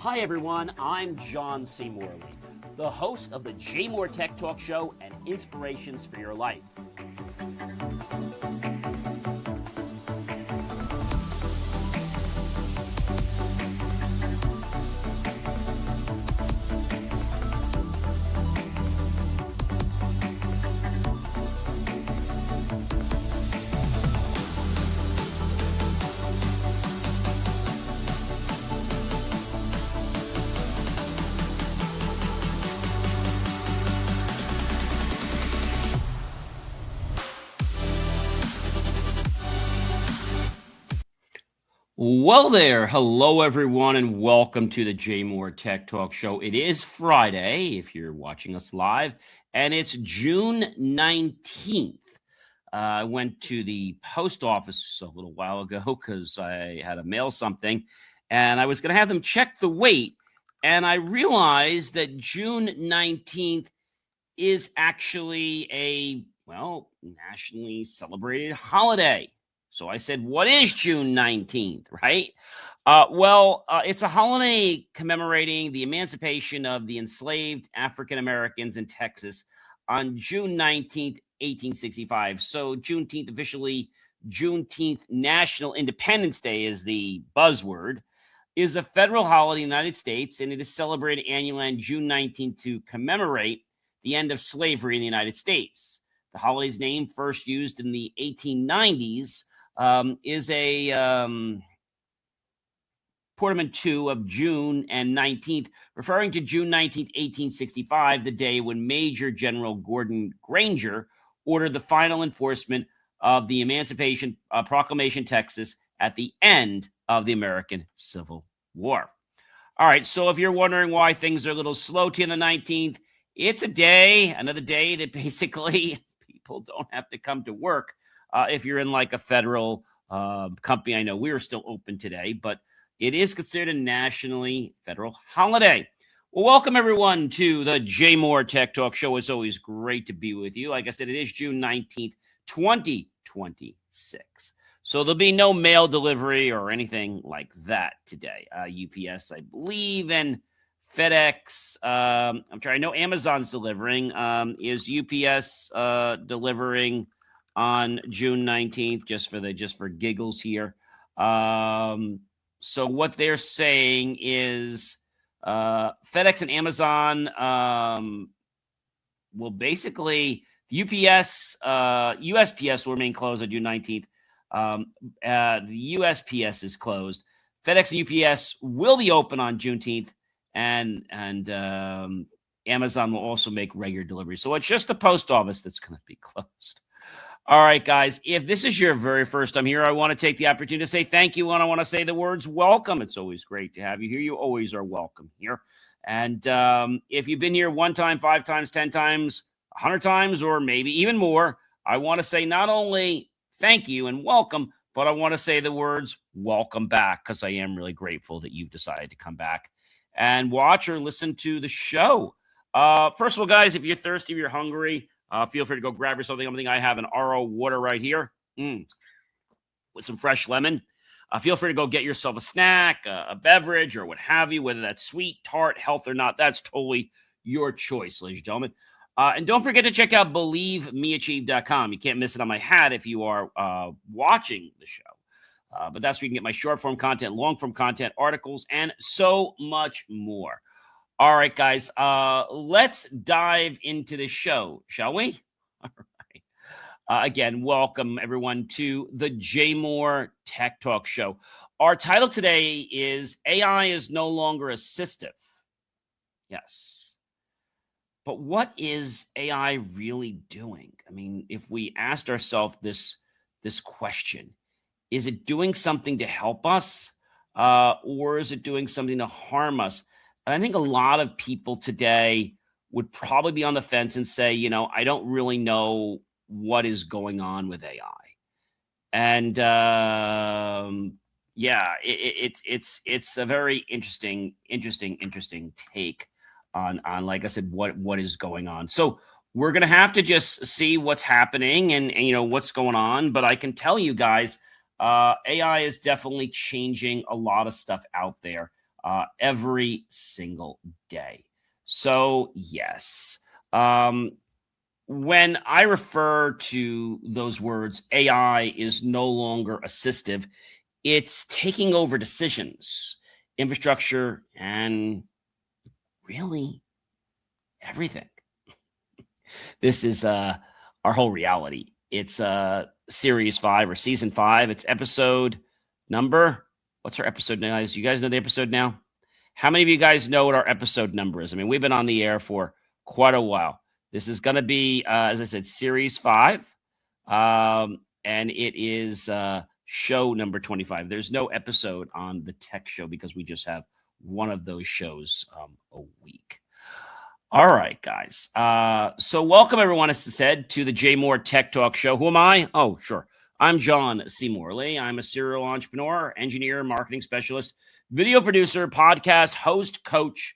Hi everyone, I'm John C. Morley, the host of the JMOR Tech Talk Show and Inspirations for Your Life. Well there, hello everyone, and welcome to the JMOR Tech Talk Show. It is Friday, if you're watching us live, and it's June 19th. I went to the post office a little while ago because I had to mail something, and I was going to have them check the weight, and I realized that June 19th is actually a, nationally celebrated holiday. So I said, what is June 19th, right? It's a holiday commemorating the emancipation of the enslaved African Americans in Texas on June 19th, 1865. So Juneteenth, officially Juneteenth National Independence Day is the buzzword, is a federal holiday in the United States, and it is celebrated annually on June 19th to commemorate the end of slavery in the United States. The holiday's name, first used in the 1890s, is a portmanteau of June and 19th, referring to June 19th, 1865, the day when Major General Gordon Granger ordered the final enforcement of the Emancipation Proclamation, Texas, at the end of the American Civil War. All right, so if you're wondering why things are a little slow to the 19th, it's another day that basically people don't have to come to work. If you're in like a federal company, I know we are still open today, but it is considered a nationally federal holiday. Well, welcome everyone to the JMOR Tech Talk Show. It's always great to be with you. Like I said, it is June 19th, 2026. So there'll be no mail delivery or anything like that today. UPS, I believe, and FedEx. I know Amazon's delivering. Is UPS delivering on June 19th, just for giggles here. So what they're saying is FedEx and Amazon will basically, UPS, USPS will remain closed on June 19th. The USPS is closed. FedEx and UPS will be open on Juneteenth, and Amazon will also make regular deliveries. So it's just the post office that's going to be closed. All right, guys, if this is your very first time here, I want to take the opportunity to say thank you, and I want to say the words welcome. It's always great to have you here. You always are welcome here. And if you've been here 1 time, 5 times, 10 times, 100 times, or maybe even more, I want to say not only thank you and welcome, but I want to say the words welcome back, because I am really grateful that you've decided to come back and watch or listen to the show. First of all, guys, if you're thirsty, if you're hungry, feel free to go grab yourself something. I have an RO water right here with some fresh lemon. Feel free to go get yourself a snack, a beverage, or what have you, whether that's sweet, tart, health, or not. That's totally your choice, ladies and gentlemen. And don't forget to check out BelieveMeAchieve.com. You can't miss it on my hat if you are watching the show. But that's where you can get my short-form content, long-form content, articles, and so much more. All right, guys, let's dive into the show, shall we? All right. Again, welcome, everyone, to the JMOR Tech Talk Show. Our title today is AI is no longer assistive. Yes. But what is AI really doing? I mean, if we asked ourselves this question, is it doing something to help us, or is it doing something to harm us? And I think a lot of people today would probably be on the fence and say, I don't really know what is going on with AI. And it's a very interesting take on like I said, what is going on. So we're gonna have to just see what's happening and what's going on. But I can tell you guys, AI is definitely changing a lot of stuff out there. every single day. So, yes. When I refer to those words, AI is no longer assistive. It's taking over decisions, infrastructure, and really everything. This is our whole reality. It's series 5 or season 5. It's episode number. What's our episode now? You guys know the episode now? How many of you guys know what our episode number is? I mean, we've been on the air for quite a while. This is going to be, as I said, series 5. And it is show number 25. There's no episode on the tech show because we just have one of those shows a week. All right, guys. So welcome, everyone, as I said, to the JMOR Tech Talk Show. Who am I? Oh, sure. I'm John C. Morley. I'm a serial entrepreneur, engineer, marketing specialist, video producer, podcast host, coach,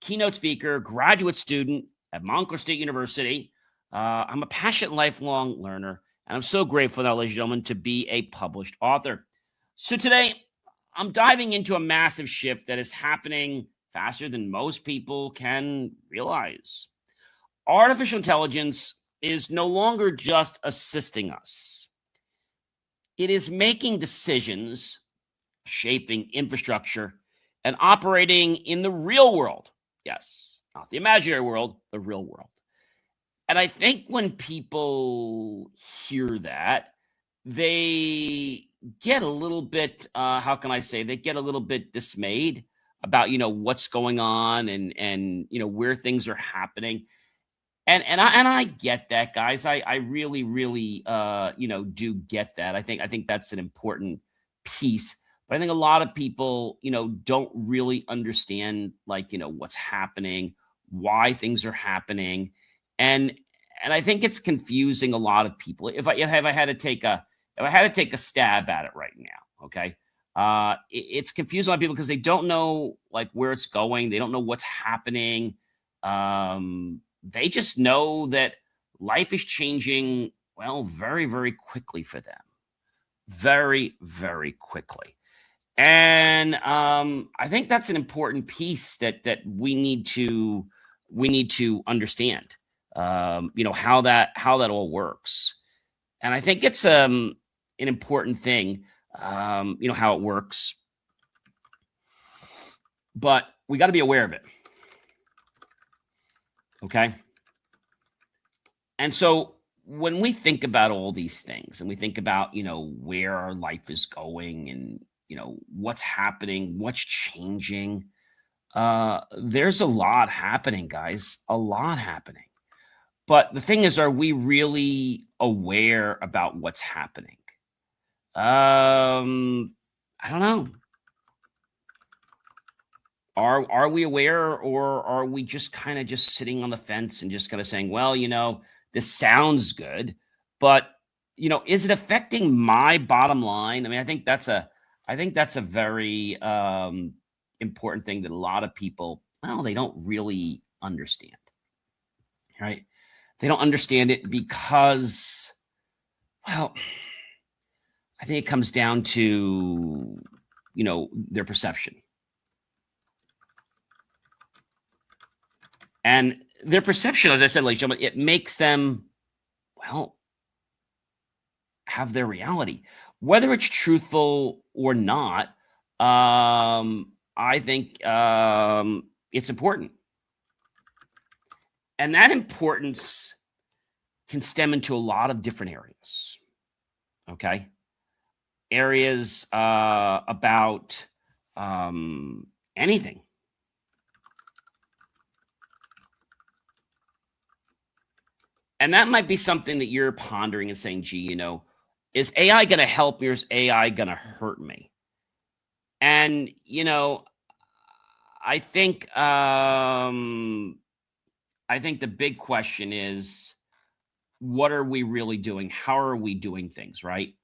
keynote speaker, graduate student at Montclair State University. I'm a passionate lifelong learner, and I'm so grateful now, ladies and gentlemen, to be a published author. So today, I'm diving into a massive shift that is happening faster than most people can realize. Artificial intelligence is no longer just assisting us. It is making decisions, shaping infrastructure, and operating in the real world. Yes, not the imaginary world, the real world. And I think when people hear that, they get a little bit, how can I say, they get a little bit dismayed about, what's going on and where things are happening. And I get that, guys. I really, really, do get that. I think that's an important piece. But I think a lot of people, don't really understand, what's happening, why things are happening. And I think it's confusing a lot of people. If I had to take a stab at it right now, okay? It's confusing a lot of people because they don't know where it's going. They don't know what's happening. They just know that life is changing, very, very quickly for them. Very, very quickly. And I think that's an important piece that we need to understand. How that all works. And I think it's an important thing. How it works, but we got to be aware of it. Okay. And so when we think about all these things and we think about, where our life is going and, what's happening, what's changing, there's a lot happening, guys, a lot happening. But the thing is, are we really aware about what's happening? I don't know. Are we aware, or are we just kind of just sitting on the fence and just kind of saying, well, this sounds good, but is it affecting my bottom line? I mean, I think that's a very important thing that a lot of people, they don't really understand, right? They don't understand it because, I think it comes down to, their perception. And their perception, as I said, ladies and gentlemen, it makes them, have their reality. Whether it's truthful or not, I think it's important. And that importance can stem into a lot of different areas. Okay? Areas about anything. And that might be something that you're pondering and saying, gee, is AI going to help me or is AI going to hurt me? And, I think the big question is, what are we really doing? How are we doing things, right?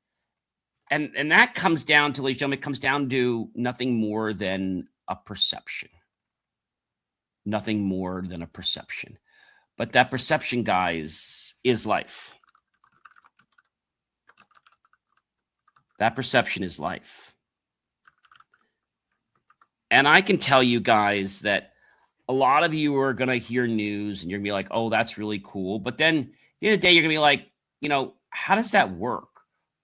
And that comes down to, ladies and gentlemen, it comes down to nothing more than a perception. Nothing more than a perception. But that perception, guys, is life. That perception is life. And I can tell you guys that a lot of you are going to hear news and you're going to be like, oh, that's really cool. But then at the end of the day, you're going to be like, how does that work?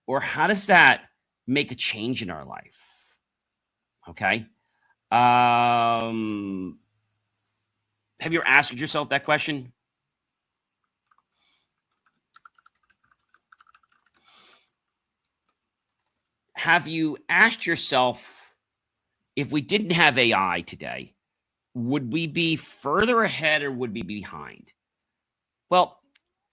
Or how does that make a change in our life? Okay. Have you ever asked yourself that question? Have you asked yourself, if we didn't have AI today, would we be further ahead or would we be behind? Well,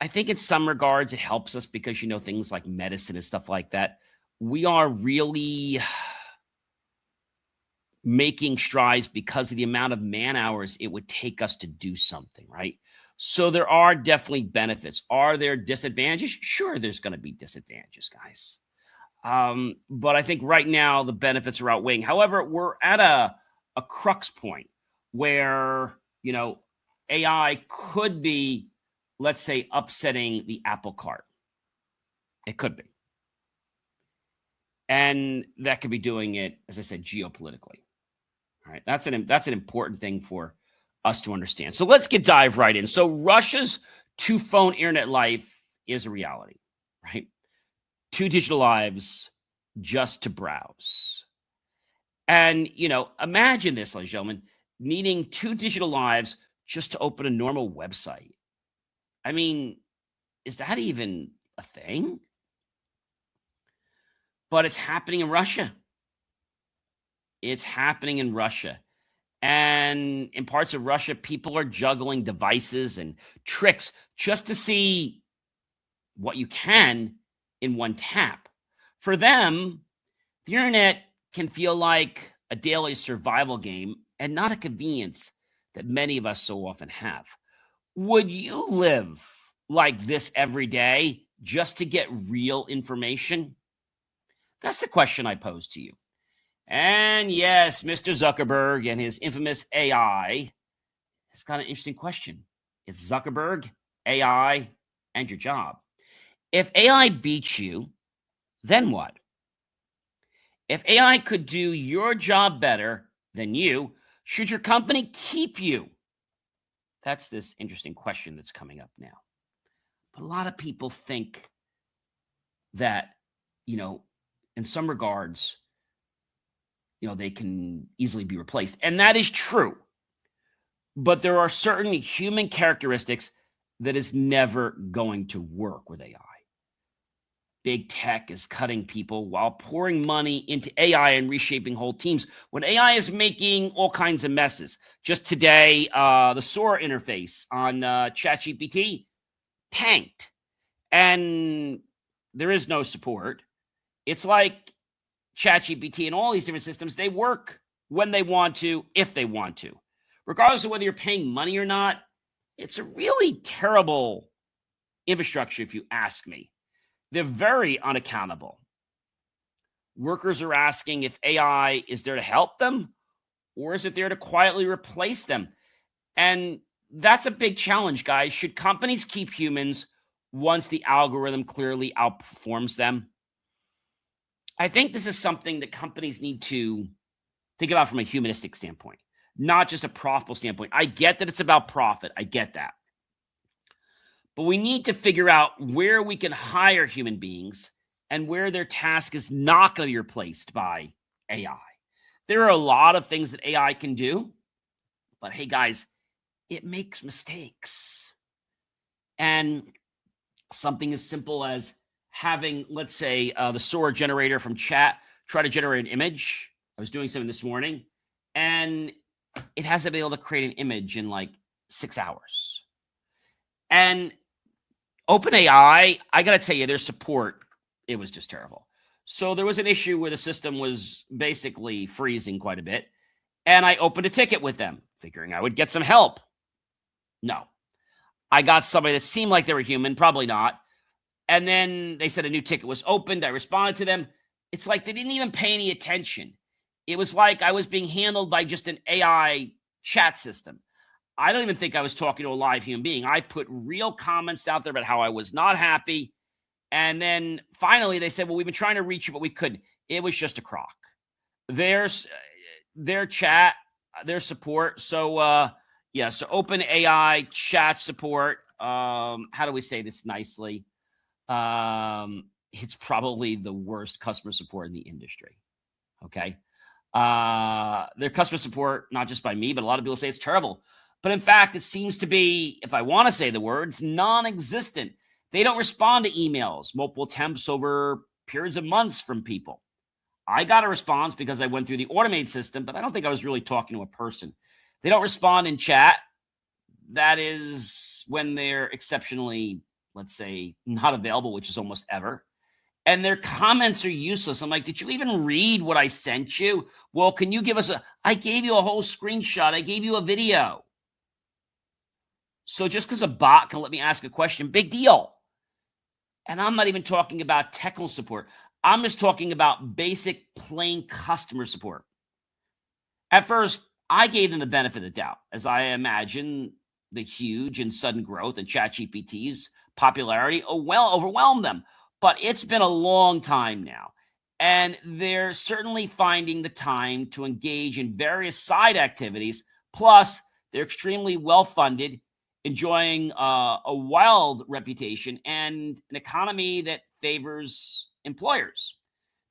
I think in some regards it helps us because, things like medicine and stuff like that, we are really making strides because of the amount of man hours it would take us to do something, right? So there are definitely benefits. Are there disadvantages? Sure, there's going to be disadvantages, guys. But I think right now the benefits are outweighing. However, we're at a crux point where, AI could be, let's say, upsetting the apple cart. It could be. And that could be doing it, as I said, geopolitically. All right. That's an important thing for us to understand. So let's dive right in. So Russia's two-phone internet life is a reality, right? 2 digital lives just to browse. And, imagine this, ladies and gentlemen, needing 2 digital lives just to open a normal website. I mean, is that even a thing? But it's happening in Russia. It's happening in Russia. And in parts of Russia, people are juggling devices and tricks just to see what you can in one tap. For them, the internet can feel like a daily survival game and not a convenience that many of us so often have. Would you live like this every day just to get real information? That's the question I pose to you. And yes, Mr. Zuckerberg and his infamous AI has got an interesting question. It's Zuckerberg, AI, and your job. If AI beats you, then what? If AI could do your job better than you, should your company keep you? That's this interesting question that's coming up now. But a lot of people think that, in some regards, they can easily be replaced. And that is true. But there are certain human characteristics that is never going to work with AI. Big tech is cutting people while pouring money into AI and reshaping whole teams when AI is making all kinds of messes. Just today, the Sora interface on ChatGPT tanked. And there is no support. It's like ChatGPT and all these different systems, they work when they want to, if they want to. Regardless of whether you're paying money or not, it's a really terrible infrastructure, if you ask me. They're very unaccountable. Workers are asking if AI is there to help them or is it there to quietly replace them? And that's a big challenge, guys. Should companies keep humans once the algorithm clearly outperforms them? I think this is something that companies need to think about from a humanistic standpoint, not just a profitable standpoint. I get that it's about profit. I get that. But we need to figure out where we can hire human beings and where their task is not going to be replaced by AI. There are a lot of things that AI can do, but hey, guys, it makes mistakes. And something as simple as having, let's say, the Sora generator from chat try to generate an image. I was doing something this morning, and it has to be able to create an image in like 6 hours. And OpenAI, I got to tell you, their support, it was just terrible. So there was an issue where the system was basically freezing quite a bit, and I opened a ticket with them, figuring I would get some help. No. I got somebody that seemed like they were human, probably not. And then they said a new ticket was opened. I responded to them. It's like they didn't even pay any attention. It was like I was being handled by just an AI chat system. I don't even think I was talking to a live human being. I put real comments out there about how I was not happy. And then finally they said, well, we've been trying to reach you, but we couldn't. It was just a crock. their chat, their support. So, so OpenAI chat support. How do we say this nicely? It's probably the worst customer support in the industry. Okay. Their customer support, not just by me, but a lot of people say it's terrible. But in fact, it seems to be, if I want to say the words, non-existent. They don't respond to emails, multiple attempts over periods of months from people. I got a response because I went through the automated system, but I don't think I was really talking to a person. They don't respond in chat. That is when they're exceptionally, let's say, not available, which is almost ever. And their comments are useless. I'm like, did you even read what I sent you? Well, can you give us I gave you a whole screenshot. I gave you a video. So just because a bot can let me ask a question, big deal. And I'm not even talking about technical support. I'm just talking about basic plain customer support. At first, I gave them the benefit of the doubt, as I imagine the huge and sudden growth in ChatGPT's popularity overwhelmed them. But it's been a long time now, and they're certainly finding the time to engage in various side activities. Plus, they're extremely well-funded, enjoying a wild reputation and an economy that favors employers.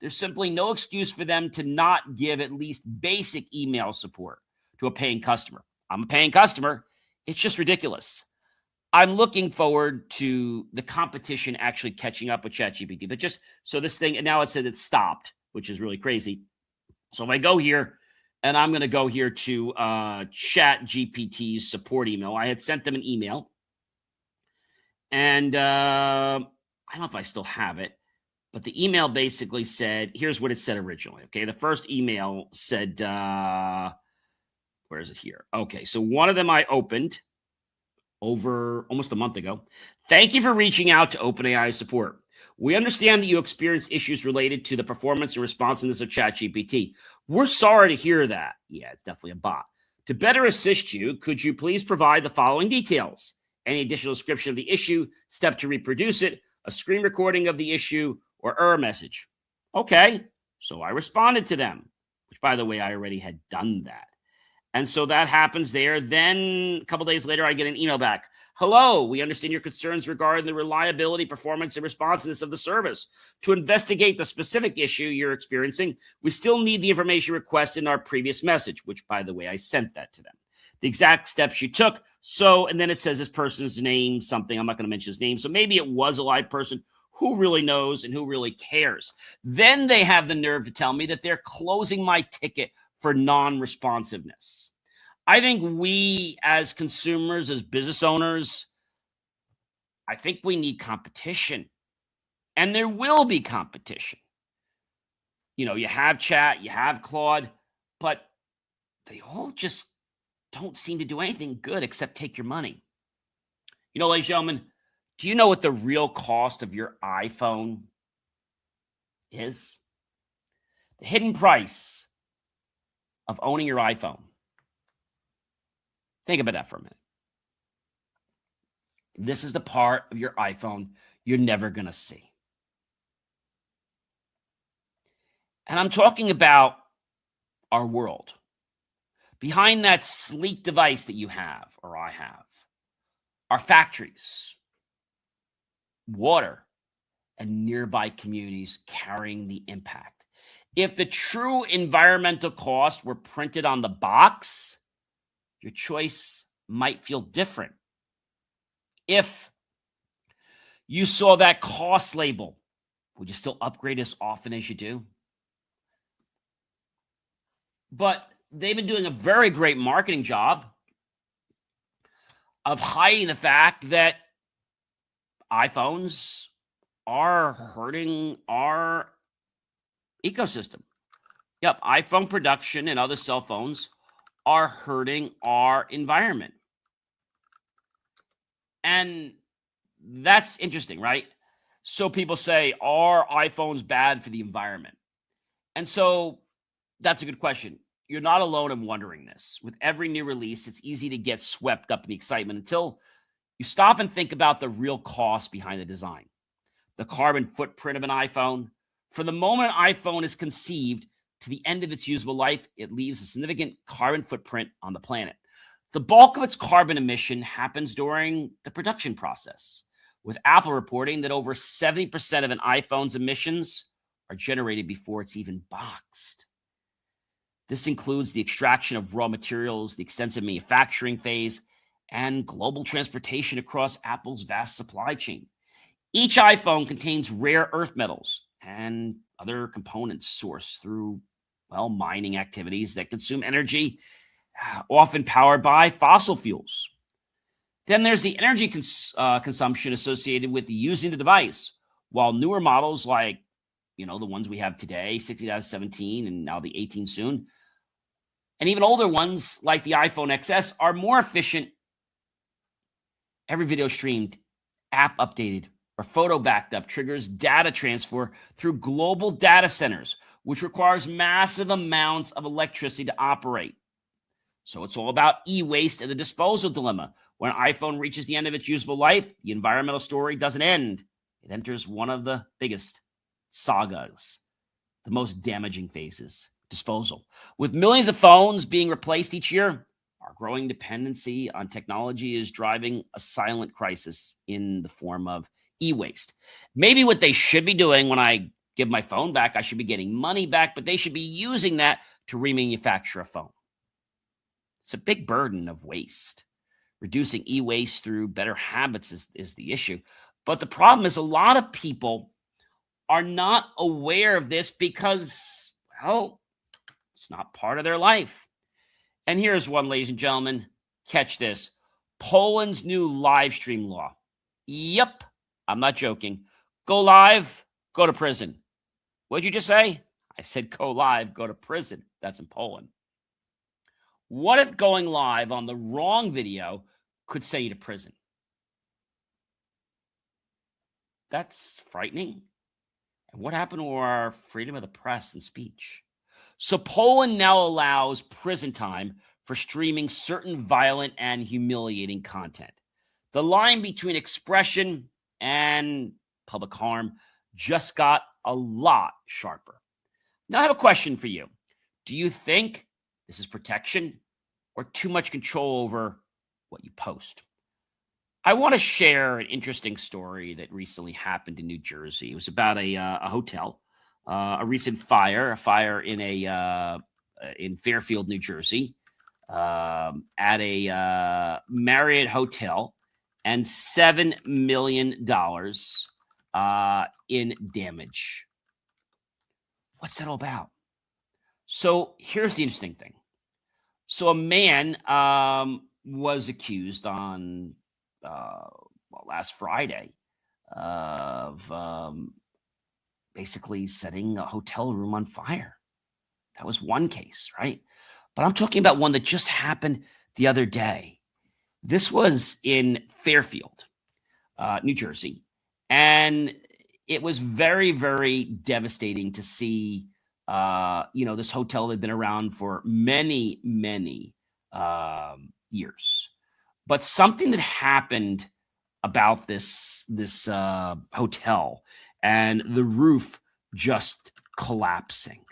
There's simply no excuse for them to not give at least basic email support to a paying customer. I'm a paying customer. It's just ridiculous. I'm looking forward to the competition actually catching up with ChatGPT. But just so this thing, and now it said it stopped, which is really crazy. So if I go here, and I'm going to go here to ChatGPT's support email. I had sent them an email. And I don't know if I still have it. But the email basically said, here's what it said originally. Okay, the first email said, where is it here? Okay, so one of them I opened over almost a month ago. Thank you for reaching out to OpenAI support. We understand that you experienced issues related to the performance and responsiveness of ChatGPT. We're sorry to hear that. Yeah, it's definitely a bot. To better assist you, could you please provide the following details? Any additional description of the issue, step to reproduce it, a screen recording of the issue, or error message. Okay, so I responded to them, which, by the way, I already had done that. And so that happens there. Then a couple days later, I get an email back. Hello, we understand your concerns regarding the reliability, performance, and responsiveness of the service. To investigate the specific issue you're experiencing, we still need the information requested in our previous message, which, by the way, I sent that to them. The exact steps you took. So, and then it says this person's name, something. I'm not going to mention his name. So maybe it was a live person. Who really knows and who really cares? Then they have the nerve to tell me that they're closing my ticket for non-responsiveness. I think we as consumers, as business owners, I think we need competition. And there will be competition. You know, you have chat, you have Claude, but they all just don't seem to do anything good except take your money. You know, ladies and gentlemen, do you know what the real cost of your iPhone is? The hidden price of owning your iPhone. Think about that for a minute. This is the part of your iPhone you're never going to see. And I'm talking about our world. Behind that sleek device that you have, or I have, are factories, water, and nearby communities carrying the impact. If the true environmental cost were printed on the box, your choice might feel different. If you saw that cost label, would you still upgrade as often as you do? But they've been doing a very great marketing job of hiding the fact that iPhones are hurting our ecosystem. Yep, iPhone production and other cell phones are hurting our environment. And that's interesting, right? So people say, are iPhones bad for the environment? And so that's a good question. You're not alone in wondering this. With every new release, it's easy to get swept up in the excitement until you stop and think about the real cost behind the design. The carbon footprint of an iPhone. From the moment an iPhone is conceived to the end of its usable life, it leaves a significant carbon footprint on the planet. The bulk of its carbon emission happens during the production process, with Apple reporting that over 70% of an iPhone's emissions are generated before it's even boxed. This includes the extraction of raw materials, the extensive manufacturing phase, and global transportation across Apple's vast supply chain. Each iPhone contains rare earth metals and other components sourced through, mining activities that consume energy, often powered by fossil fuels. Then there's the energy consumption associated with using the device, while newer models like, the ones we have today, 16-17 and now the 18 soon, and even older ones like the iPhone XS are more efficient. Every video streamed, app updated, or photo backed up triggers data transfer through global data centers, which requires massive amounts of electricity to operate. So it's all about e-waste and the disposal dilemma. When an iPhone reaches the end of its usable life, the environmental story doesn't end. It enters one of the biggest sagas, the most damaging phases, disposal. With millions of phones being replaced each year, our growing dependency on technology is driving a silent crisis in the form of e-waste. Maybe what they should be doing when I give my phone back, I should be getting money back, but they should be using that to remanufacture a phone. It's a big burden of waste. Reducing e-waste through better habits is the issue. But the problem is a lot of people are not aware of this because, it's not part of their life. And here's one, ladies and gentlemen. Catch this. Poland's new live stream law. Yep, I'm not joking. Go live, go to prison. What'd you just say? I said go live, go to prison. That's in Poland. What if going live on the wrong video could send you to prison? That's frightening. And what happened to our freedom of the press and speech? So Poland now allows prison time for streaming certain violent and humiliating content. The line between expression and public harm just got a lot sharper. Now I have a question for you. Do you think this is protection or too much control over what you post? I want to share an interesting story that recently happened in New Jersey. It was about a hotel, a recent fire in in Fairfield, New Jersey, at a Marriott hotel, and $7 million in damage. What's that all about? So here's the interesting thing. So a man was accused on last Friday of basically setting a hotel room on fire. That was one case, right? But I'm talking about one that just happened the other day. This was in Fairfield, New Jersey. And it was very, very devastating to see, this hotel had been around for many, many years. But something that happened about this hotel and the roof just collapsing.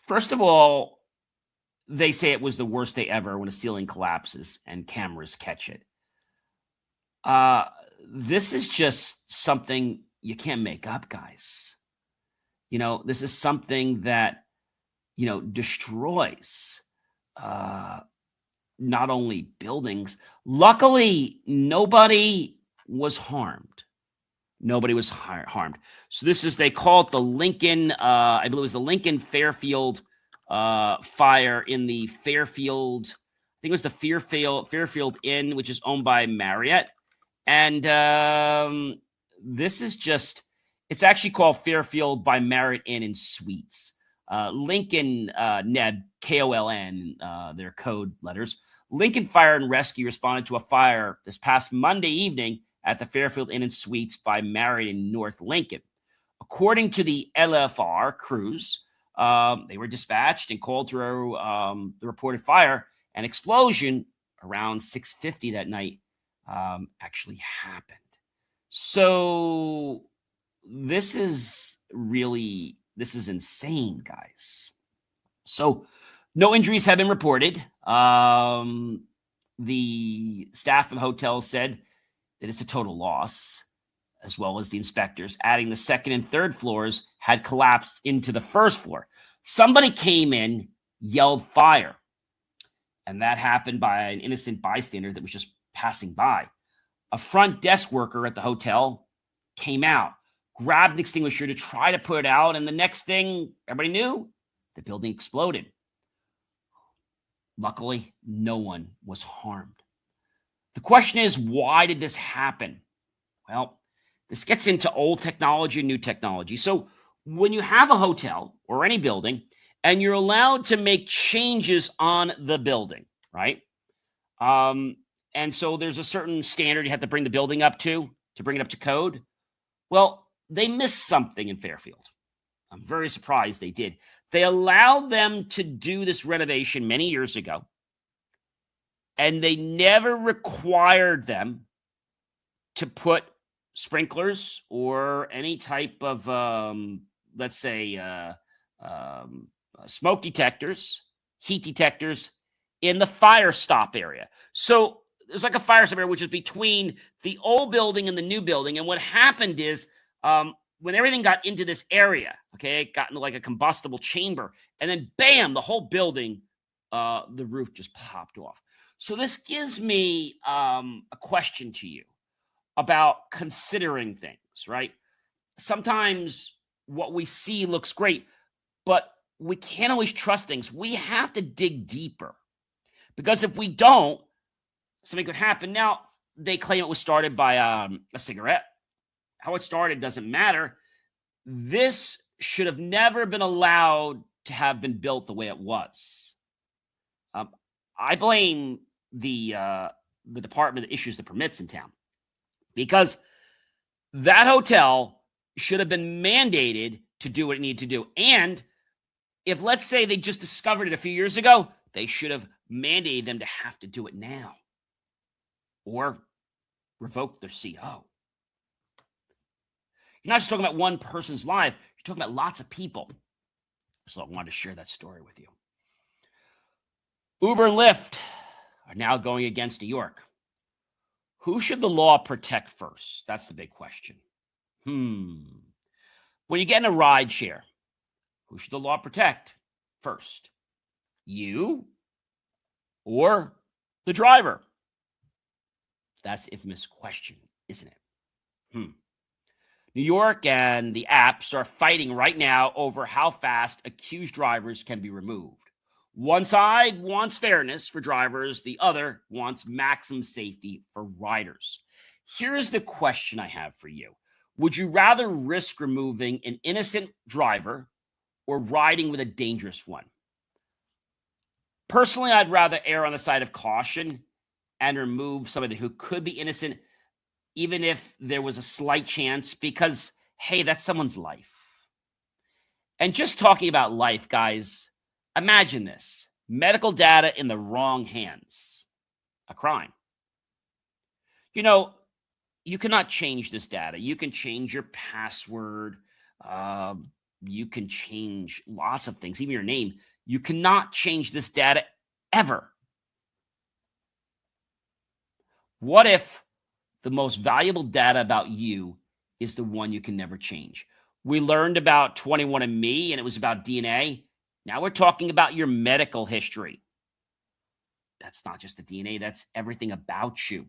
First of all, they say it was the worst day ever when a ceiling collapses and cameras catch it. This is just something you can't make up, guys. This is something that, destroys not only buildings. Luckily, nobody was harmed. Nobody was harmed. So they call it the Lincoln, I believe it was the Lincoln Fairfield fire in the Fairfield, I think it was the Fairfield Inn, which is owned by Marriott. And this is it's actually called Fairfield by Marriott Inn and Suites. Lincoln, NEB, KOLN, their code letters. Lincoln Fire and Rescue responded to a fire this past Monday evening at the Fairfield Inn and Suites by Marriott in North Lincoln. According to the LFR crews, they were dispatched and called to the reported fire. An explosion around 6:50 that night actually happened. So this is really This is insane, guys. So no injuries have been reported. The staff of the hotel said that it's a total loss, as well as the inspectors, adding the second and third floors had collapsed into the first floor. Somebody came in, yelled fire, and that happened by an innocent bystander that was just passing by. A front desk worker at the hotel came out, grabbed an extinguisher to try to put it out, and the next thing everybody knew, the building exploded. Luckily, no one was harmed. The question is, why did this happen? Well, this gets into old technology and new technology. So when you have a hotel or any building and you're allowed to make changes on the building, right? And so there's a certain standard you have to bring the building up to bring it up to code. Well, they missed something in Fairfield. I'm very surprised they did. They allowed them to do this renovation many years ago, and they never required them to put sprinklers or any type of, let's say, smoke detectors, heat detectors in the fire stop area. So there's like a fire stop area, which is between the old building and the new building. And what happened is, when everything got into this area, okay, it got into like a combustible chamber, and then bam, the whole building, the roof just popped off. So this gives me a question to you about considering things, right? Sometimes what we see looks great, but we can't always trust things. We have to dig deeper, because if we don't, something could happen. Now, they claim it was started by a cigarette. How it started doesn't matter. This should have never been allowed to have been built the way it was. I blame the department that issues the permits in town, because that hotel should have been mandated to do what it needed to do. And if, let's say, they just discovered it a few years ago, they should have mandated them to have to do it now or revoke their CO. You're not just talking about one person's life. You're talking about lots of people. So I wanted to share that story with you. Uber and Lyft are now going against New York. Who should the law protect first? That's the big question. When you get in a ride share, who should the law protect first? You or the driver? That's the infamous question, isn't it? New York and the apps are fighting right now over how fast accused drivers can be removed. One side wants fairness for drivers. The other wants maximum safety for riders. Here's the question I have for you. Would you rather risk removing an innocent driver or riding with a dangerous one? Personally, I'd rather err on the side of caution and remove somebody who could be innocent, even if there was a slight chance, because, hey, that's someone's life. And just talking about life, guys, imagine this. Medical data in the wrong hands. A crime. You know, you cannot change this data. You can change your password. You can change lots of things, even your name. You cannot change this data ever. What if the most valuable data about you is the one you can never change? We learned about 21andMe, and it was about DNA. Now we're talking about your medical history. That's not just the DNA. That's everything about you.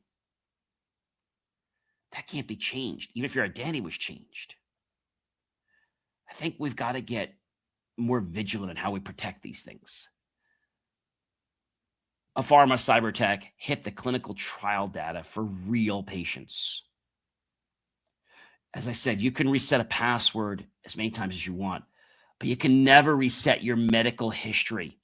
That can't be changed, even if your identity was changed. I think we've got to get more vigilant in how we protect these things. A pharma cyber tech hit the clinical trial data for real patients. As I said, you can reset a password as many times as you want, but you can never reset your medical history.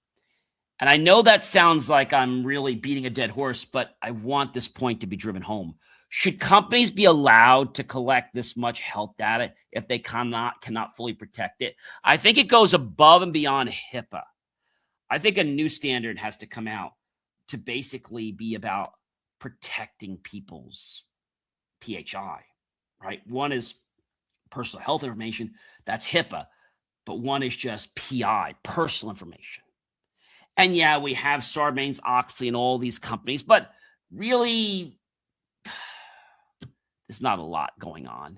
And I know that sounds like I'm really beating a dead horse, but I want this point to be driven home. Should companies be allowed to collect this much health data if they cannot fully protect it? I think it goes above and beyond HIPAA. I think a new standard has to come out to basically be about protecting people's PHI, right? One is personal health information. That's HIPAA. but one is just PI, personal information. And yeah, we have Sarbanes-Oxley and all these companies, but really, there's not a lot going on.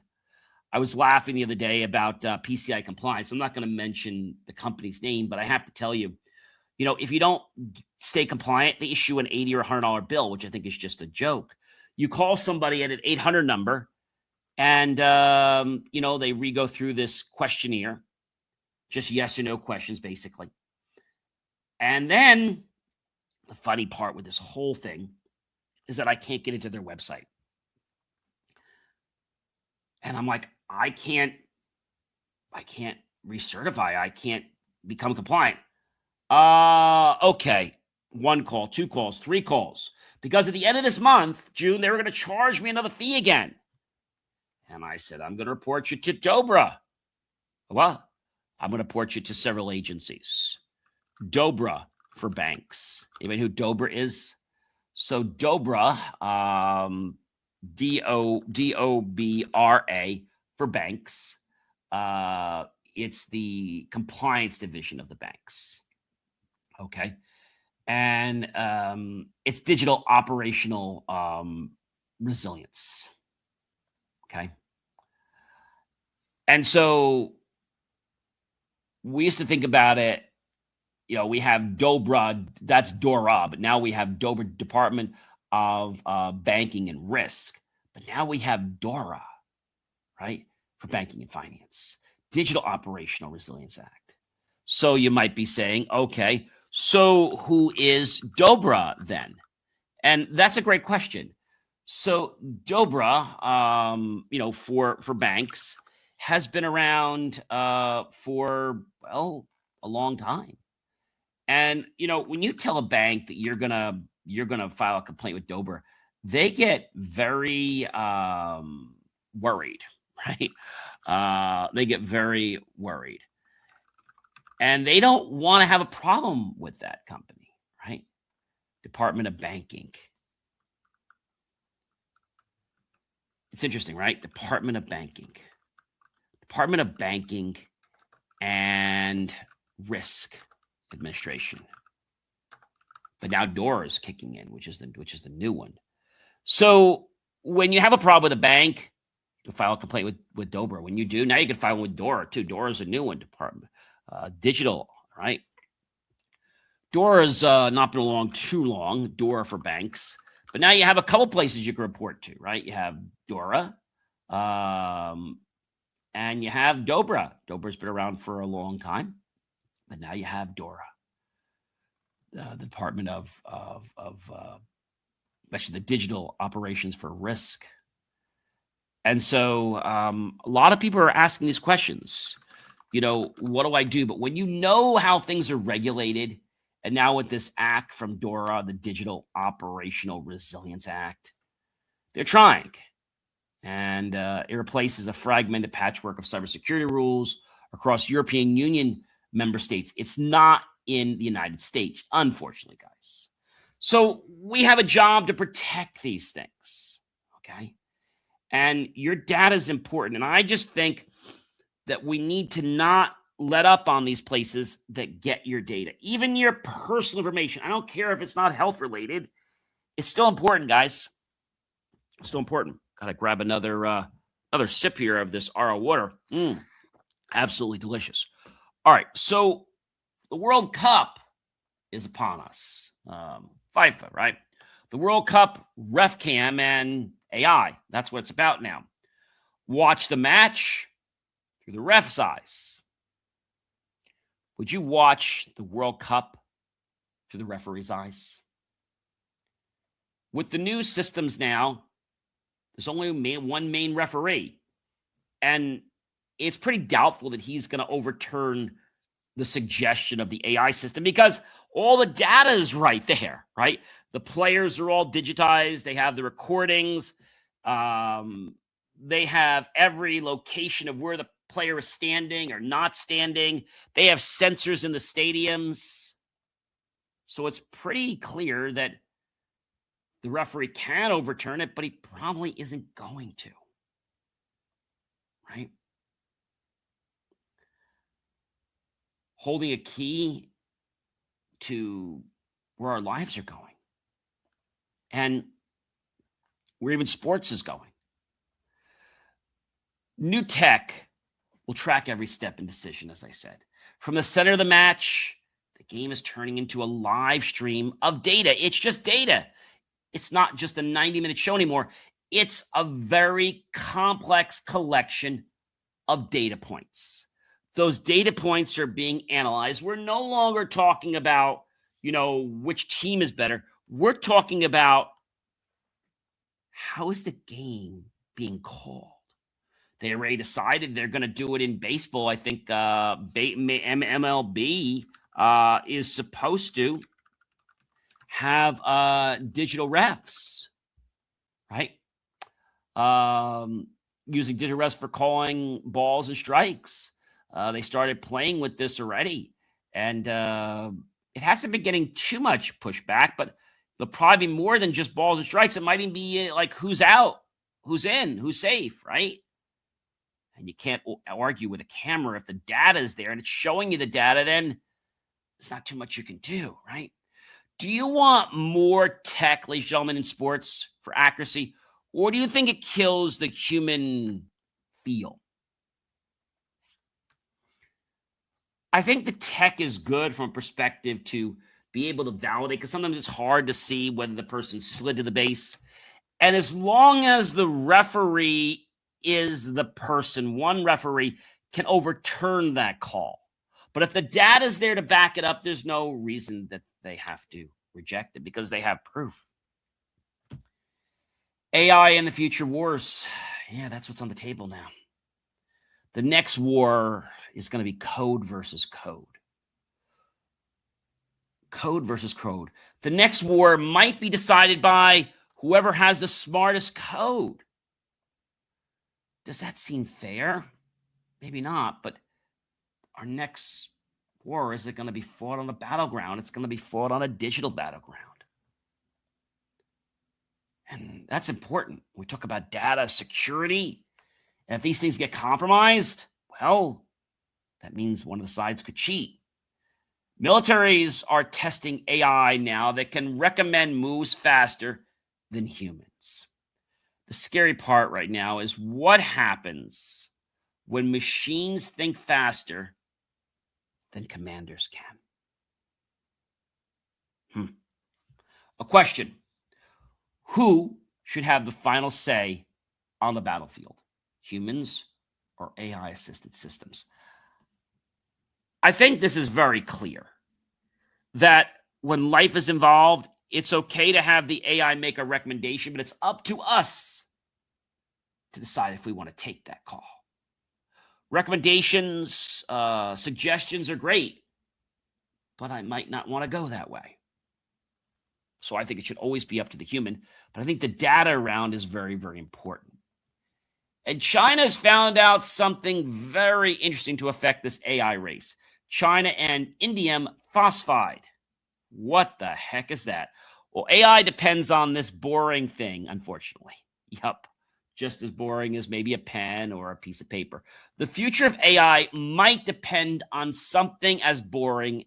I was laughing the other day about PCI compliance. I'm not going to mention the company's name, but I have to tell you, if you don't stay compliant, they issue an $80 or $100 bill, which I think is just a joke. You call somebody at an 800 number, and they re-go through this questionnaire, just yes or no questions, basically. And then the funny part with this whole thing is that I can't get into their website. And I'm like, I can't recertify. I can't become compliant. Okay. 1 call, 2 calls, 3 calls. Because at the end of this month, June, they were going to charge me another fee again. And I said, I'm going to report you to Dobra. Well, I'm going to report you to several agencies. Dobra for banks. Anybody know who Dobra is? So Dobra, D-O-B-R-A for banks. It's the compliance division of the banks. Okay. And it's digital operational resilience. Okay. And so we used to think about it, we have Dobra, that's DORA, but now we have Dobra Department of Banking and Risk. But now we have DORA, right, for banking and finance, Digital Operational Resilience Act. So you might be saying, okay, so who is Dobra then? And that's a great question. So Dobra, for banks, has been around for a long time. And when you tell a bank that you're gonna file a complaint with Dobra, they get very worried, right? They get very worried, and they don't want to have a problem with that company, right? Department of Banking. It's interesting, right? Department of Banking and Risk Administration. But now DORA is kicking in, which is the new one. So when you have a problem with a bank, you can file a complaint with Dobra. When you do, now you can file one with DORA too. DORA is a new one, department. Digital, right? DORA's not been along too long, DORA for banks. But now you have a couple places you can report to, right? You have DORA, and you have Dobra. Dobra's been around for a long time, but now you have DORA, the Department of especially the Digital Operations for Risk. And so a lot of people are asking these questions. What do I do? But when you know how things are regulated, and now with this act from DORA, the Digital Operational Resilience Act, they're trying. And it replaces a fragmented patchwork of cybersecurity rules across European Union member states. It's not in the United States, unfortunately, guys. So we have a job to protect these things, okay? And your data is important. And I just think that we need to not let up on these places that get your data, even your personal information. I don't care if it's not health related. It's still important, guys. It's still important. Got to grab another sip here of this RO water. Absolutely delicious. All right, so the World Cup is upon us. FIFA, right? The World Cup, ref cam, and AI. That's what it's about now. Watch the match through the ref's eyes. Would you watch the World Cup through the referee's eyes? With the new systems now, there's only one main referee. And it's pretty doubtful that he's going to overturn the suggestion of the AI system because all the data is right there, right? The players are all digitized. They have the recordings. They have every location of where the player is standing or not standing. They have sensors in the stadiums. So it's pretty clear that the referee can overturn it, but he probably isn't going to, right? holding a key to where our lives are going and where even sports is going. New tech will track every step and decision, as I said. From the center of the match, the game is turning into a live stream of data. It's just data. It's not just a 90-minute show anymore. It's a very complex collection of data points. Those data points are being analyzed. We're no longer talking about, which team is better. We're talking about how is the game being called. They already decided they're going to do it in baseball. I think MLB is supposed to have digital refs, right? Using digital refs for calling balls and strikes. They started playing with this already, and it hasn't been getting too much pushback, but there'll probably be more than just balls and strikes. It might even be like who's out, who's in, who's safe, right? And you can't argue with a camera. If the data is there and it's showing you the data, then it's not too much you can do, right? Do you want more tech, ladies and gentlemen, in sports for accuracy, or do you think it kills the human feel? I think the tech is good from a perspective to be able to validate, because sometimes it's hard to see whether the person slid to the base. And as long as the referee is the person, one referee can overturn that call. But if the data is there to back it up, there's no reason that they have to reject it because they have proof. AI in the future wars. Yeah, that's what's on the table now. The next war is going to be code versus code. Code versus code. The next war might be decided by whoever has the smartest code. Does that seem fair? Maybe not, but our next war isn't going to be fought on a battleground. It's going to be fought on a digital battleground. And that's important. We talk about data security. And if these things get compromised, well, that means one of the sides could cheat. Militaries are testing AI now that can recommend moves faster than humans. The scary part right now is what happens when machines think faster than commanders can. A question. Who should have the final say on the battlefield? Humans or AI-assisted systems? I think this is very clear that when life is involved, it's okay to have the AI make a recommendation, but it's up to us to decide if we want to take that call. Recommendations, suggestions are great, but I might not want to go that way. So I think it should always be up to the human, but I think the data around is very, very important. And China's found out something very interesting to affect this AI race. China and indium phosphide. What the heck is that? Well, AI depends on this boring thing, unfortunately. Yup. Just as boring as maybe a pen or a piece of paper. The future of AI might depend on something as boring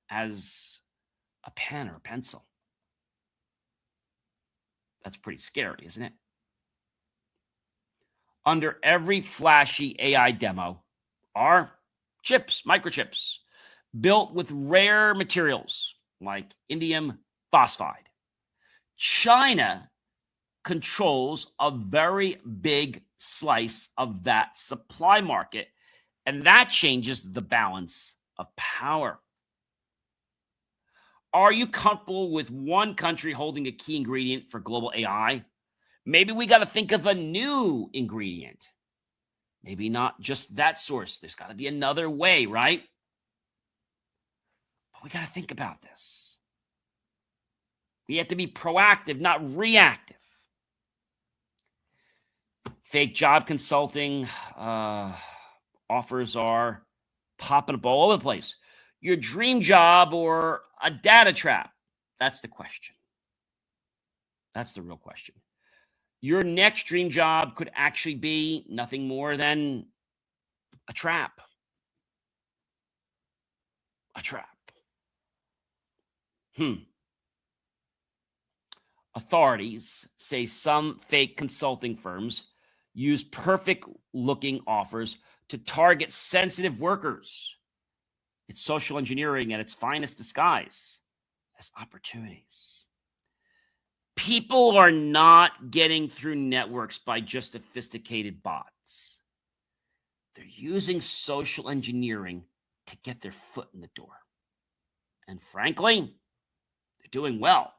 as a pen or a pencil. That's pretty scary, isn't it? Under every flashy AI demo are chips, microchips, built with rare materials like indium phosphide. China controls a very big slice of that supply market, and that changes the balance of power. Are you comfortable with one country holding a key ingredient for global AI? Maybe we got to think of a new ingredient. Maybe not just that source. There's got to be another way, right? But we got to think about this. We have to be proactive, not reactive. Fake job consulting offers are popping up all over the place. Your dream job or a data trap? That's the question. That's the real question. Your next dream job could actually be nothing more than a trap. a trap. Authorities say some fake consulting firms use perfect-looking offers to target sensitive workers. It's social engineering at its finest disguise as opportunities. People are not getting through networks by just sophisticated bots. They're using social engineering to get their foot in the door. And frankly, they're doing well.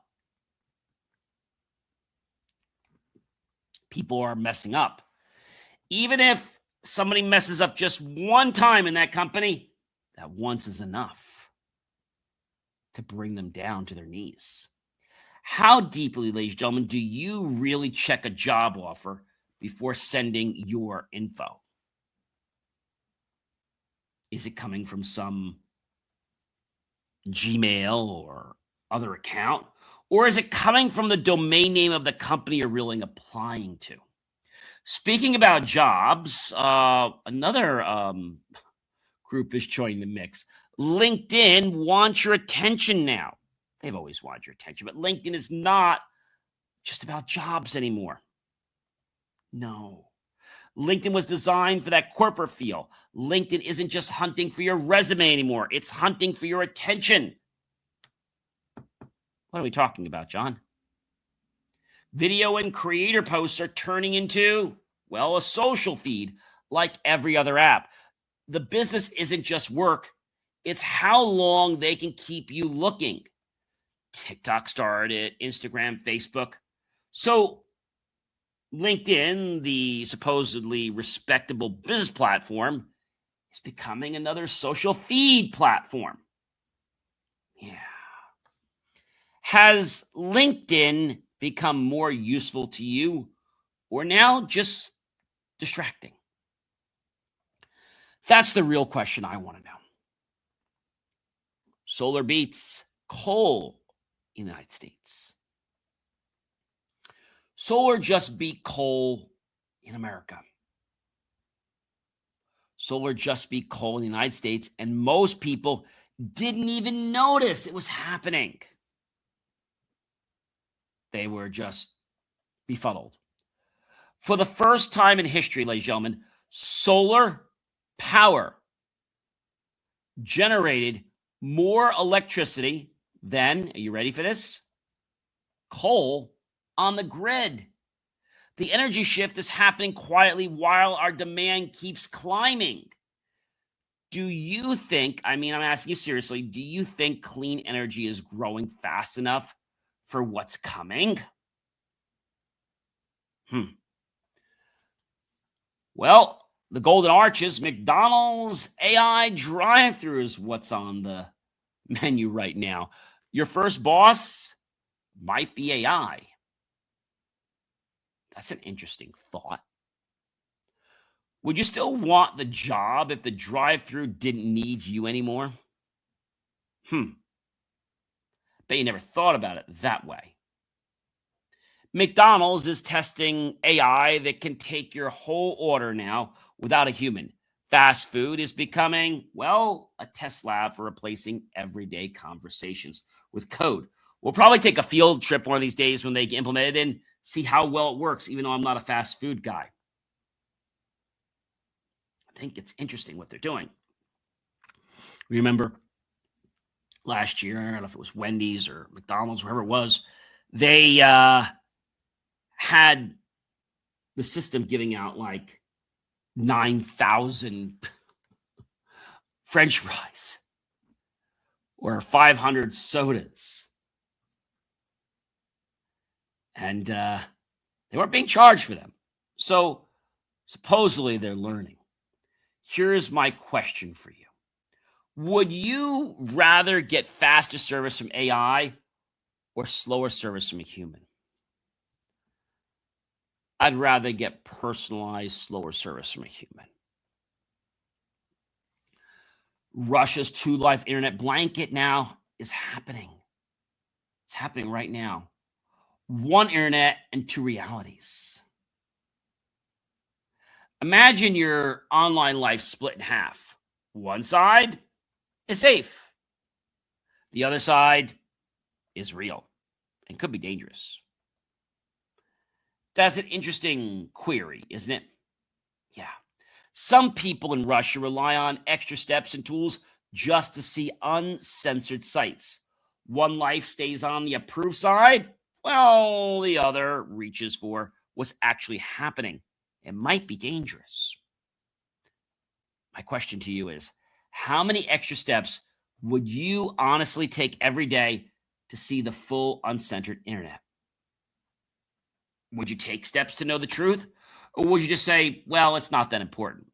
People are messing up. Even if somebody messes up just one time in that company, that once is enough to bring them down to their knees. How deeply, ladies and gentlemen, do you really check a job offer before sending your info? Is it coming from some Gmail or other account? Or is it coming from the domain name of the company you're really applying to? Speaking about jobs, another group is joining the mix. LinkedIn wants your attention now. They've always wanted your attention, but LinkedIn is not just about jobs anymore. No. LinkedIn was designed for that corporate feel. LinkedIn isn't just hunting for your resume anymore. It's hunting for your attention. What are we talking about, John? Video and creator posts are turning into, well, a social feed like every other app. The business isn't just work. It's how long they can keep you looking. TikTok started, Instagram, Facebook. So LinkedIn, the supposedly respectable business platform, is becoming another social feed platform. Yeah. Has LinkedIn become more useful to you or now just distracting? That's the real question I want to know. Solar beats coal in the United States. Solar just beat coal in America. Solar just beat coal in the United States, and most people didn't even notice it was happening. They were just befuddled. For the first time in history, ladies and gentlemen, solar power generated more electricity than, are you ready for this? Coal on the grid. The energy shift is happening quietly while our demand keeps climbing. Do you think, I'm asking you seriously, do you think clean energy is growing fast enough for what's coming? Well, the Golden Arches, McDonald's AI drive-thru is what's on the menu right now. Your first boss might be AI. That's an interesting thought. Would you still want the job if the drive-thru didn't need you anymore? Bet you never thought about it that way. McDonald's is testing AI that can take your whole order now without a human. Fast food is becoming, well, a test lab for replacing everyday conversations with code. We'll probably take a field trip one of these days when they implement it and see how well it works, even though I'm not a fast food guy. I think it's interesting what they're doing. Remember last year, I don't know if it was Wendy's or McDonald's, wherever it was, they had the system giving out like 9,000 French fries or 500 sodas. And they weren't being charged for them. So supposedly they're learning. Here's my question for you. Would you rather get faster service from AI or slower service from a human? I'd rather get personalized, slower service from a human. Russia's two-life internet blanket now is happening. It's happening right now. One internet and two realities. Imagine your online life split in half. One side is safe. The other side is real and could be dangerous. That's an interesting query, isn't it? Yeah. Some people in Russia rely on extra steps and tools just to see uncensored sites. One life stays on the approved side, while the other reaches for what's actually happening. It might be dangerous. My question to you is, how many extra steps would you honestly take every day to see the full uncensored internet? Would you take steps to know the truth? Or would you just say, well, it's not that important?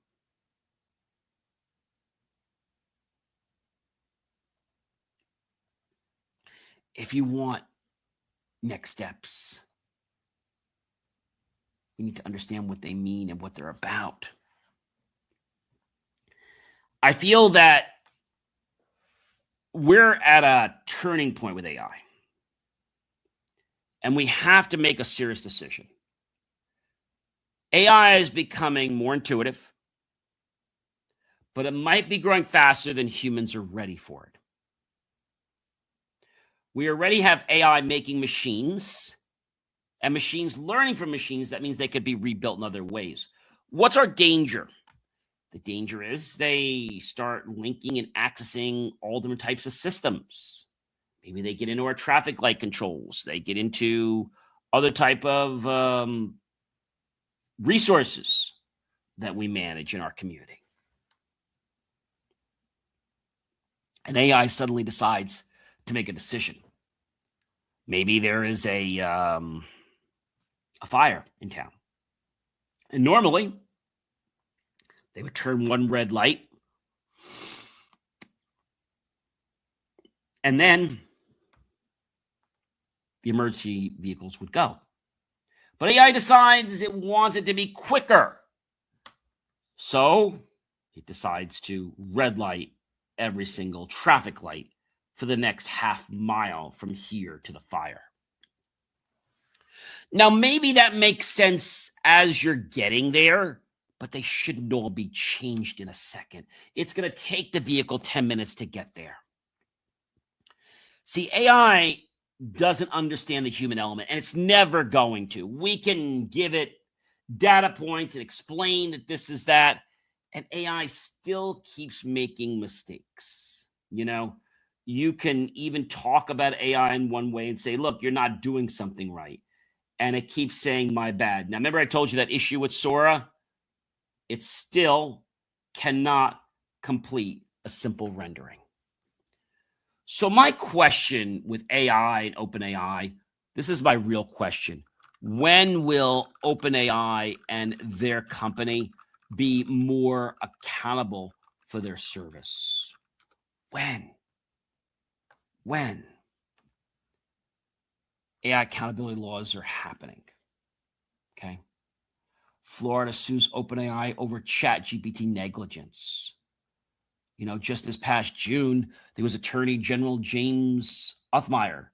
If you want next steps, you need to understand what they mean and what they're about. I feel that we're at a turning point with AI. And we have to make a serious decision. AI is becoming more intuitive, but it might be growing faster than humans are ready for it. We already have AI making machines and machines learning from machines. That means they could be rebuilt in other ways. What's our danger? The danger is they start linking and accessing all different types of systems. Maybe they get into our traffic light controls. They get into other type of resources that we manage in our community. And AI suddenly decides to make a decision. Maybe there is a fire in town. And normally, they would turn one red light. And then the emergency vehicles would go. But AI decides it wants it to be quicker. So it decides to red light every single traffic light for the next half mile from here to the fire. Now, maybe that makes sense as you're getting there, but they shouldn't all be changed in a second. It's going to take the vehicle 10 minutes to get there. See, AI doesn't understand the human element, and it's never going to. We can give it data points and explain that this is that, and AI still keeps making mistakes. You know, you can even talk about AI in one way and say, look, you're not doing something right. And it keeps saying, my bad. Now, remember I told you that issue with Sora? It still cannot complete a simple rendering. So my question with AI and OpenAI, this is my real question. When will OpenAI and their company be more accountable for their service? When? AI accountability laws are happening. Okay. Florida sues OpenAI over ChatGPT negligence. You know, just this past June, there was Attorney General James Othmeyer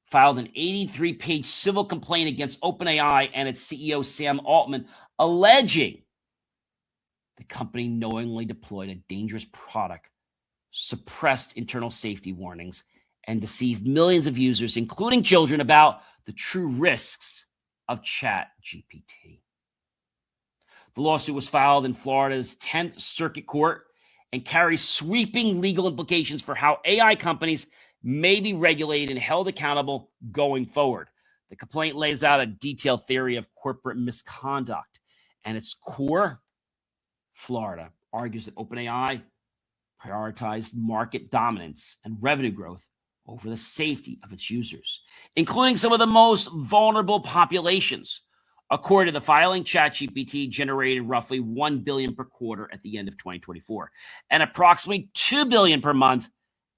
filed an 83-page civil complaint against OpenAI and its CEO, Sam Altman, alleging the company knowingly deployed a dangerous product, suppressed internal safety warnings, and deceived millions of users, including children, about the true risks of ChatGPT. The lawsuit was filed in Florida's 10th Circuit Court and carries sweeping legal implications for how AI companies may be regulated and held accountable going forward. The complaint lays out a detailed theory of corporate misconduct. And its core, Florida argues that OpenAI prioritized market dominance and revenue growth over the safety of its users, including some of the most vulnerable populations. According to the filing, ChatGPT generated roughly $1 billion per quarter at the end of 2024 and approximately $2 billion per month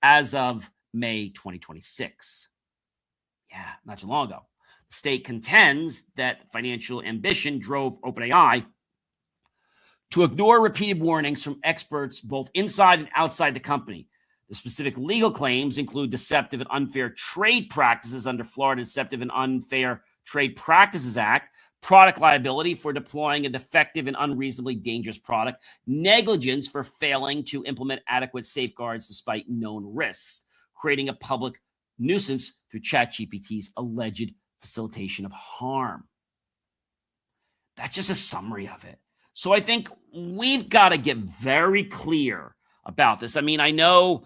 as of May 2026. Yeah, not too long ago. The state contends that financial ambition drove OpenAI to ignore repeated warnings from experts both inside and outside the company. The specific legal claims include deceptive and unfair trade practices under Florida's Deceptive and Unfair Trade Practices Act, product liability for deploying a defective and unreasonably dangerous product, negligence for failing to implement adequate safeguards despite known risks, creating a public nuisance through ChatGPT's alleged facilitation of harm. That's just a summary of it. So I think we've got to get very clear about this. I mean, I know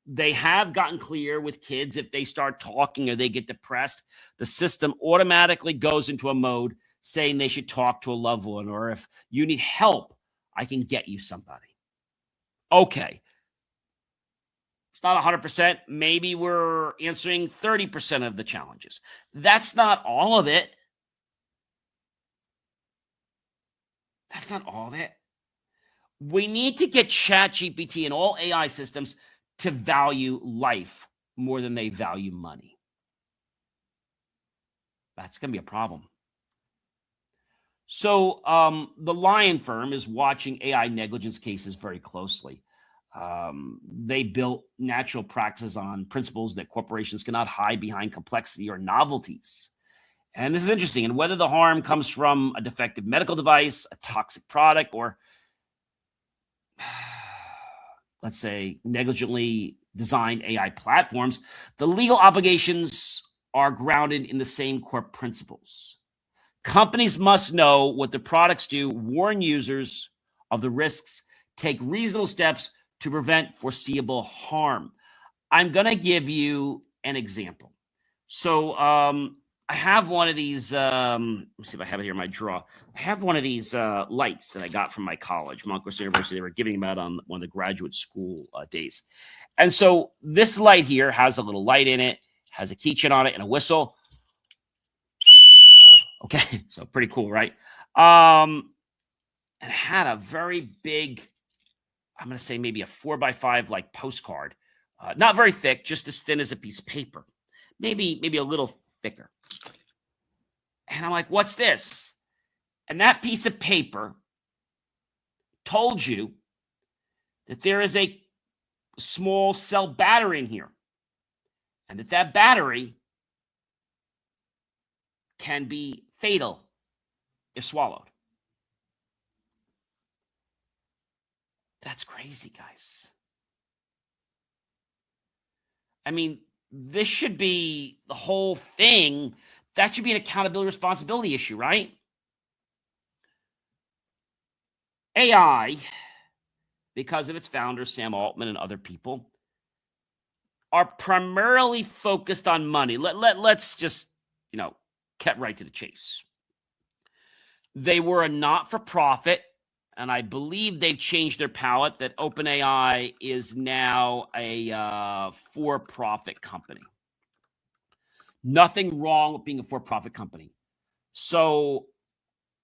they have gotten clear with kids. If they start talking or they get depressed, the system automatically goes into a mode saying they should talk to a loved one, or if you need help, I can get you somebody. Okay. It's not 100%. Maybe we're answering 30% of the challenges. That's not all of it. That's not all of it. We need to get ChatGPT and all AI systems to value life more than they value money. That's going to be a problem. So the Lion firm is watching AI negligence cases very closely. They built natural practices on principles that corporations cannot hide behind complexity or novelties. And this is interesting. And whether the harm comes from a defective medical device, a toxic product, or let's say negligently designed AI platforms, the legal obligations are grounded in the same core principles. Companies must know what the products do, warn users of the risks, take reasonable steps to prevent foreseeable harm. I'm going to give you an example. So I have one of these, let me see if I have it here in my drawer. I have one of these lights that I got from my college, Montclair State University. They were giving them out on one of the graduate school days. And so this light here has a little light in it, has a keychain on it and a whistle. Okay, so pretty cool, right? And it had a very big, I'm going to say maybe a 4x5 like postcard. Not very thick, just as thin as a piece of paper. Maybe a little thicker. And I'm like, what's this? And that piece of paper told you that there is a small cell battery in here. And that battery can be fatal if swallowed. That's crazy, guys. I mean, this should be the whole thing. That should be an accountability responsibility issue, right? AI, because of its founders, Sam Altman and other people, are primarily focused on money. Let's just, cut right to the chase. They were a not-for-profit, and I believe they've changed their palette that OpenAI is now a for-profit company. Nothing wrong with being a for-profit company. So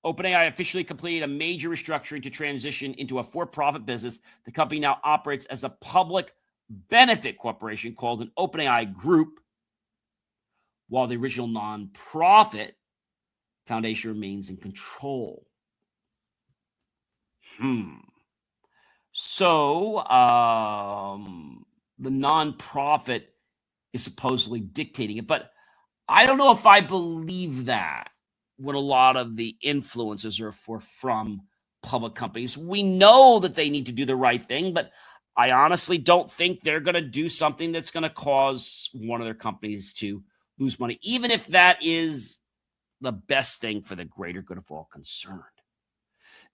OpenAI officially completed a major restructuring to transition into a for-profit business. The company now operates as a public benefit corporation called an OpenAI Group, while the original nonprofit foundation remains in control. So the nonprofit is supposedly dictating it, but I don't know if I believe that when a lot of the influencers are from public companies. We know that they need to do the right thing, but I honestly don't think they're going to do something that's going to cause one of their companies to lose money, even if that is the best thing for the greater good of all concerned.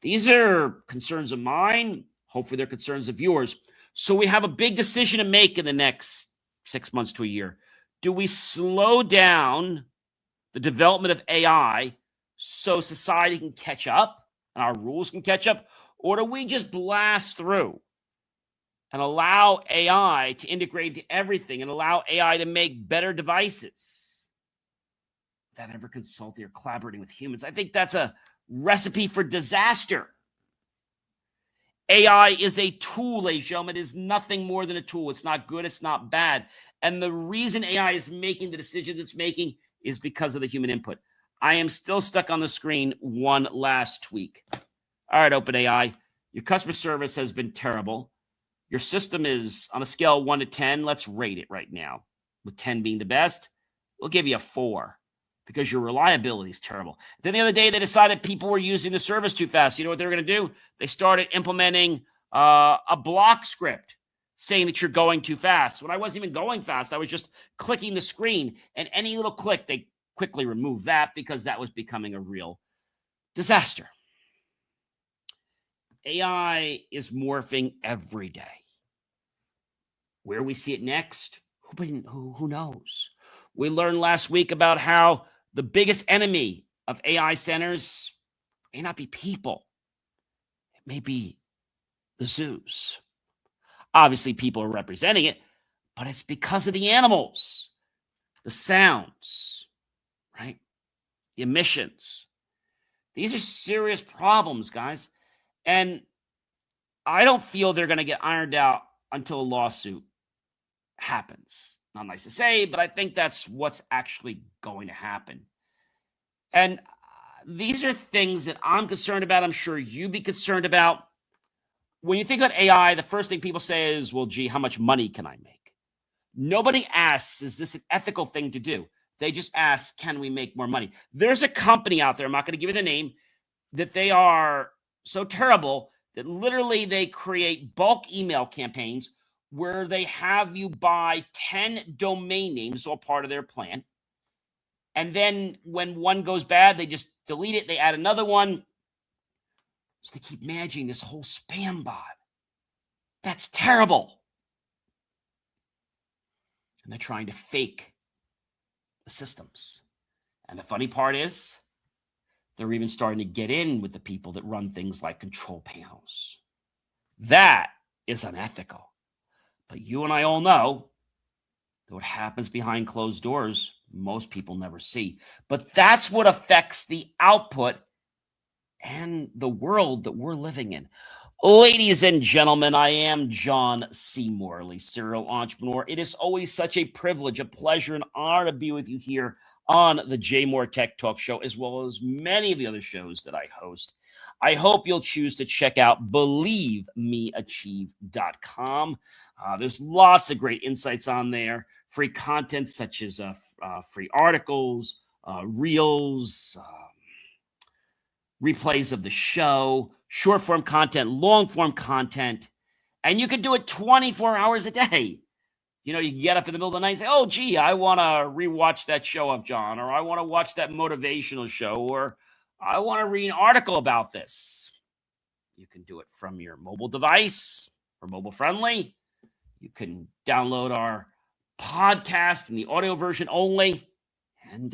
These are concerns of mine. Hopefully they're concerns of yours. So we have a big decision to make in the next 6 months to a year. Do we slow down the development of AI so society can catch up and our rules can catch up? Or do we just blast through and allow AI to integrate into everything and allow AI to make better devices without ever consulting or collaborating with humans? I think that's a recipe for disaster. AI is a tool, ladies and gentlemen. It is nothing more than a tool. It's not good. It's not bad. And the reason AI is making the decisions it's making is because of the human input. I am still stuck on the screen. One last tweak. All right, OpenAI, your customer service has been terrible. Your system is on a scale of 1 to 10. Let's rate it right now. With 10 being the best, we'll give you a 4 because your reliability is terrible. Then the other day, they decided people were using the service too fast. You know what they were going to do? They started implementing a block script saying that you're going too fast. When I wasn't even going fast, I was just clicking the screen, and any little click, they quickly removed that because that was becoming a real disaster. AI is morphing every day. Where we see it next, who knows? We learned last week about how the biggest enemy of AI centers may not be people. It may be the zoos. Obviously, people are representing it, but it's because of the animals, the sounds, right? The emissions. These are serious problems, guys. And I don't feel they're going to get ironed out until a lawsuit happens. Not nice to say, but I think that's what's actually going to happen. And these are things that I'm concerned about. I'm sure you'd be concerned about. When you think about AI, the first thing people say is, well, gee, how much money can I make? Nobody asks, is this an ethical thing to do? They just ask, can we make more money? There's a company out there, I'm not going to give you the name, that they are so terrible that literally they create bulk email campaigns where they have you buy 10 domain names, all part of their plan. And then when one goes bad, they just delete it. They add another one. So they keep managing this whole spam bot. That's terrible. And they're trying to fake the systems. And the funny part is, they're even starting to get in with the people that run things like control panels. That is unethical. But you and I all know that what happens behind closed doors, most people never see. But that's what affects the output and the world that we're living in. Ladies and gentlemen, I am John C. Morley, serial entrepreneur. It is always such a privilege, a pleasure, an honor to be with you here on the JMOR Tech Talk Show, as well as many of the other shows that I host. I hope you'll choose to check out BelieveMeAchieve.com. There's lots of great insights on there, free content such as free articles, reels, replays of the show, short-form content, long-form content, and you can do it 24 hours a day. You know, you can get up in the middle of the night and say, oh, gee, I want to rewatch that show of John, or I want to watch that motivational show, or I want to read an article about this. You can do it from your mobile device. We're mobile friendly. You can download our podcast in the audio version only, and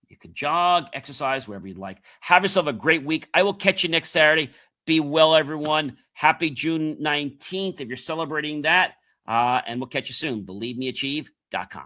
you can jog, exercise, wherever you'd like. Have yourself a great week. I will catch you next Saturday. Be well, everyone. Happy June 19th if you're celebrating that. And we'll catch you soon. BelieveMeAchieve.com.